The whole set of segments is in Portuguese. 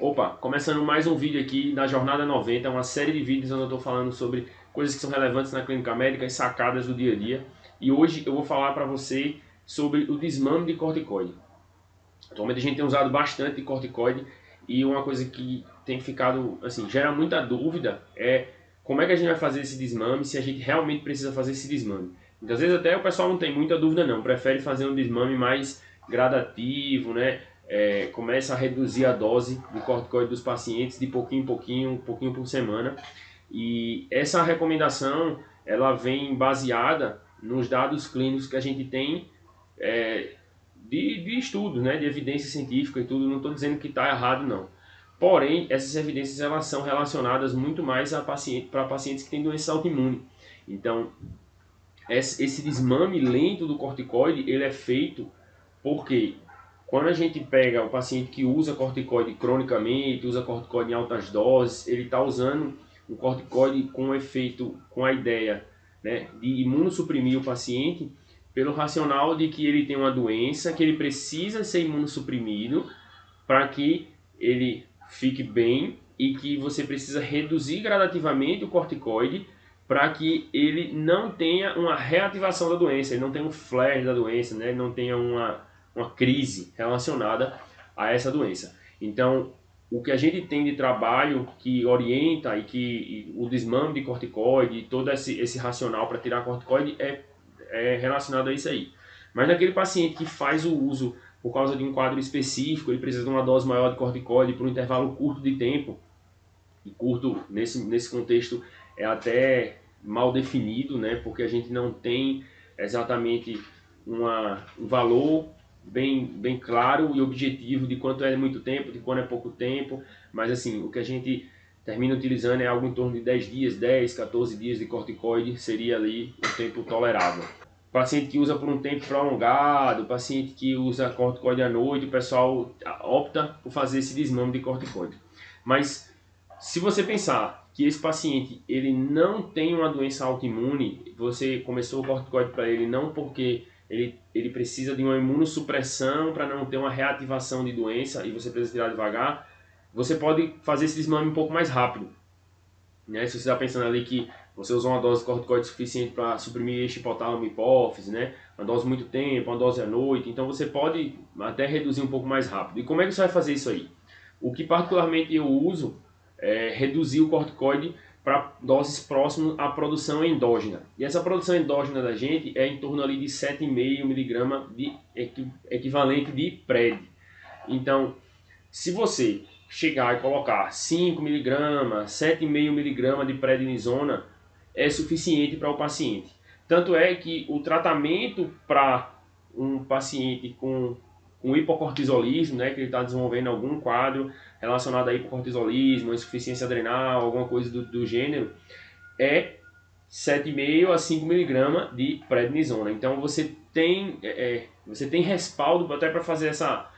Opa, começando mais um vídeo aqui na Jornada 90, uma série de vídeos onde eu estou falando sobre coisas que são relevantes na clínica médica e sacadas do dia a dia. E hoje eu vou falar para você sobre o desmame de corticoide. Atualmente a gente tem usado bastante de corticoide e uma coisa que tem ficado, assim, gera muita dúvida é como é que a gente vai fazer esse desmame, se a gente realmente precisa fazer esse desmame. Muitas vezes até o pessoal não tem muita dúvida não, prefere fazer um desmame mais gradativo, né? Começa a reduzir a dose de corticoide dos pacientes de pouquinho em pouquinho, um pouquinho por semana. E essa recomendação ela vem baseada nos dados clínicos que a gente tem de estudos, né, de evidência científica e tudo. Não estou dizendo que está errado não. Porém, essas evidências elas são relacionadas muito mais para pacientes que têm doença autoimune. Então, esse desmame lento do corticoide ele é feito porque quando a gente pega o paciente que usa corticoide cronicamente, usa corticoide em altas doses, ele está usando um corticoide com efeito, com a ideia, né, de imunossuprimir o paciente pelo racional de que ele tem uma doença, que ele precisa ser imunossuprimido para que ele fique bem e que você precisa reduzir gradativamente o corticoide para que ele não tenha uma reativação da doença, ele não tenha um flare da doença, né, ele não tenha uma crise relacionada a essa doença. Então, o que a gente tem de trabalho que orienta e o desmame de corticoide, todo esse racional para tirar corticoide é relacionado a isso aí. Mas naquele paciente que faz o uso por causa de um quadro específico, ele precisa de uma dose maior de corticoide por um intervalo curto de tempo, e curto nesse contexto é até mal definido, né? Porque a gente não tem exatamente um valor bem claro e objetivo de quanto é muito tempo, de quando é pouco tempo, mas assim, o que a gente termina utilizando é algo em torno de 10 dias, 10, 14 dias de corticoide seria ali um tempo tolerável. Paciente que usa por um tempo prolongado, paciente que usa corticoide à noite, o pessoal opta por fazer esse desmame de corticoide. Mas se você pensar que esse paciente ele não tem uma doença autoimune, você começou o corticoide para ele não porque ele precisa de uma imunossupressão para não ter uma reativação de doença e você precisa tirar devagar, você pode fazer esse desmame um pouco mais rápido. Né? Se você está pensando ali que você usou uma dose de corticoide suficiente para suprimir eixo hipotálamo e hipófise, né? Uma dose muito tempo, uma dose à noite, então você pode até reduzir um pouco mais rápido. E como é que você vai fazer isso aí? O que particularmente eu uso é reduzir o corticoide para doses próximas à produção endógena. E essa produção endógena da gente é em torno ali de 7,5 mg de equivalente de PRED. Então, se você chegar e colocar 5 mg, 7,5 mg de prednisona, é suficiente para o paciente. Tanto é que o tratamento para um paciente com hipocortisolismo, né, que ele está desenvolvendo algum quadro relacionado a hipocortisolismo, insuficiência adrenal, alguma coisa do gênero, é 7,5 a 5 mg de prednisona. Então você tem respaldo até para fazer essa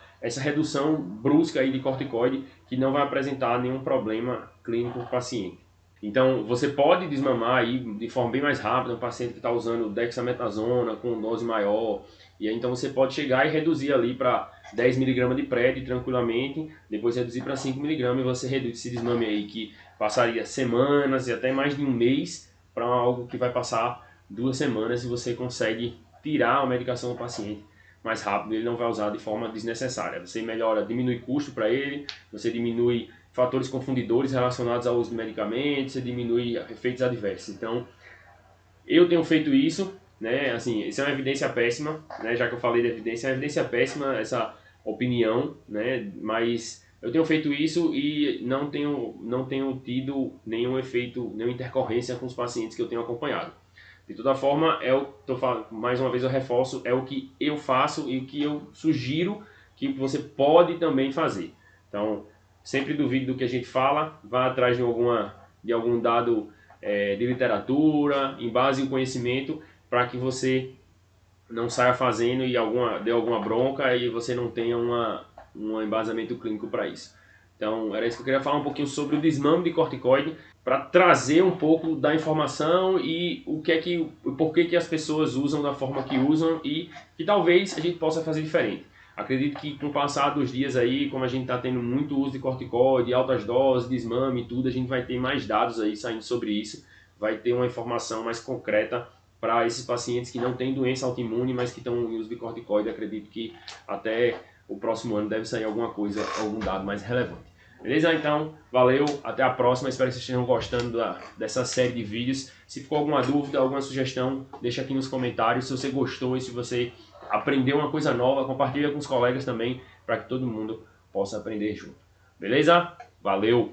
redução brusca aí de corticoide que não vai apresentar nenhum problema clínico para o paciente. Então você pode desmamar aí de forma bem mais rápida um paciente que está usando dexametasona com dose maior, e aí então você pode chegar e reduzir ali para 10 mg de PRED tranquilamente, depois reduzir para 5 mg e você reduz esse desmame aí que passaria semanas e até mais de um mês para algo que vai passar 2 semanas e você consegue tirar a medicação do paciente mais rápido, ele não vai usar de forma desnecessária. Você melhora, diminui custo para ele, você diminui fatores confundidores relacionados ao uso de medicamentos, você diminui efeitos adversos. Então, eu tenho feito isso, né? Assim, isso é uma evidência péssima, né? Já que eu falei de evidência, é uma evidência péssima essa opinião, né? Mas eu tenho feito isso e não tenho tido nenhum efeito, nenhuma intercorrência com os pacientes que eu tenho acompanhado. De toda forma, mais uma vez eu reforço, é o que eu faço e o que eu sugiro que você pode também fazer. Então, sempre duvide do que a gente fala, vá atrás de algum dado de literatura, em base em conhecimento, para que você não saia fazendo e dê alguma bronca e você não tenha um embasamento clínico para isso. Então, era isso que eu queria falar um pouquinho sobre o desmame de corticoide, para trazer um pouco da informação e o porquê que as pessoas usam da forma que usam e que talvez a gente possa fazer diferente. Acredito que com o passar dos dias aí, como a gente está tendo muito uso de corticoide, altas doses, desmame e tudo, a gente vai ter mais dados aí saindo sobre isso, vai ter uma informação mais concreta para esses pacientes que não têm doença autoimune, mas que estão em uso de corticoide. Acredito que até o próximo ano deve sair alguma coisa, algum dado mais relevante. Beleza? Então, valeu, até a próxima. Espero que vocês estejam gostando dessa série de vídeos. Se ficou alguma dúvida, alguma sugestão, deixa aqui nos comentários. Se você gostou e se você aprendeu uma coisa nova, compartilha com os colegas também, para que todo mundo possa aprender junto. Beleza? Valeu!